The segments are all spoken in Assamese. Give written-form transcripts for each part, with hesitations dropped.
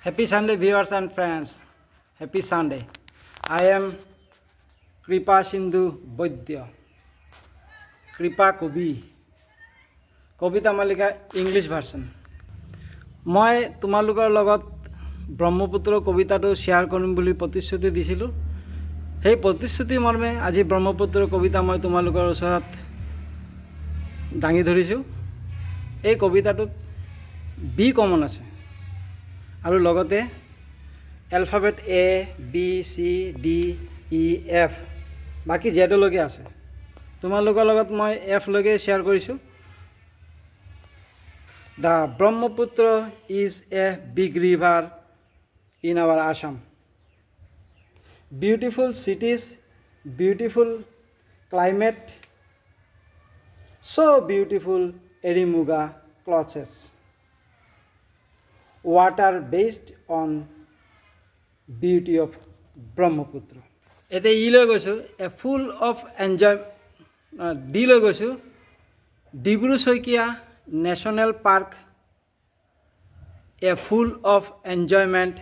Happy Sunday, viewers and friends. Happy Sunday. I am Kripa Sindhu Boidya. Kripa Kobi. Kobita Malika English version. মই তোমালোকৰ লগত ব্ৰহ্মপুত্ৰ কবিতাটো শেয়াৰ কৰিম বুলি প্ৰতিশ্ৰুতি দিছিলো। সেই প্ৰতিশ্ৰুতি মৰ্মে আজি ব্ৰহ্মপুত্ৰ কবিতা মই তোমালোকৰ ওচৰত দাঙি ধৰিছো। এই কবিতাটোত বি কমন আছে আৰু লগতে alphabet A B C D E F বাকি জেডলৈকে আছে। তোমালোকৰ লগত মই এফ লৈকে শেয়াৰ কৰিছো। The Brahmaputra is a big river in our Assam. Beautiful cities, beautiful climate, so beautiful Erimuga clothes. Water based on beauty of Brahmaputra. Ete I loi goisu a full of enjoy D loi goisu Dibru Soikia National Park, a full of enjoyment,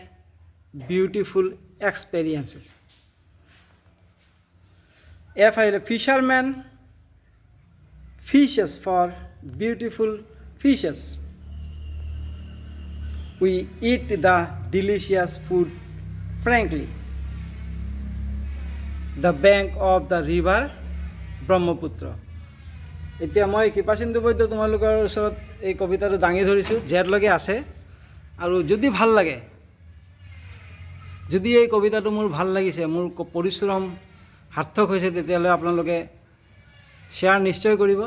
beautiful experiences. If I a fisherman fishes for beautiful fishes, we eat the delicious food frankly. The bank of the river Brahmaputra. এতিয়া মই কৃপা সিন্ধু বৈদ্য তোমালোকৰ ওচৰত এই কবিতাটো দাঙি ধৰিছো। জেডলৈকে আছে আৰু যদি ভাল লাগে, যদি এই কবিতাটো মোৰ ভাল লাগিছে, মোৰ পৰিশ্ৰম সাৰ্থক হৈছে, তেতিয়াহ'লে আপোনালোকে শ্বেয়াৰ নিশ্চয় কৰিব,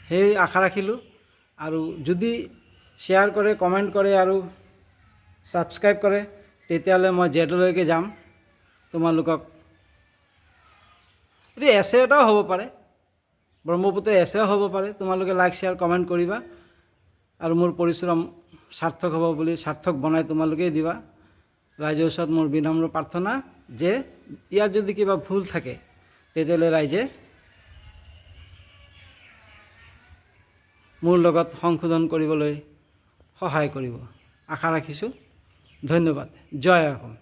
সেই আশা ৰাখিলোঁ। আৰু যদি শ্বেয়াৰ কৰে, কমেণ্ট কৰে আৰু ছাবস্ক্ৰাইব কৰে, তেতিয়াহ'লে মই জেডলৈকে যাম। তোমালোকক এইটো এছে এটাও হ'ব পাৰে, ব্ৰহ্মপুত্ৰ এছেও হ'ব পাৰে। তোমালোকে লাইক শ্বেয়াৰ কমেণ্ট কৰিবা আৰু মোৰ পৰিশ্ৰম সাৰ্থক হ'ব বুলি সাৰ্থক বনাই তোমালোকেই দিবা। ৰাইজৰ ওচৰত মোৰ বিনম্ৰ প্ৰাৰ্থনা যে ইয়াত যদি কিবা ভুল থাকে তেতিয়াহ'লে ৰাইজে মোৰ লগত সংশোধন কৰিবলৈ সহায় কৰিব। আশা ৰাখিছোঁ। ধন্যবাদ। জয় অসম।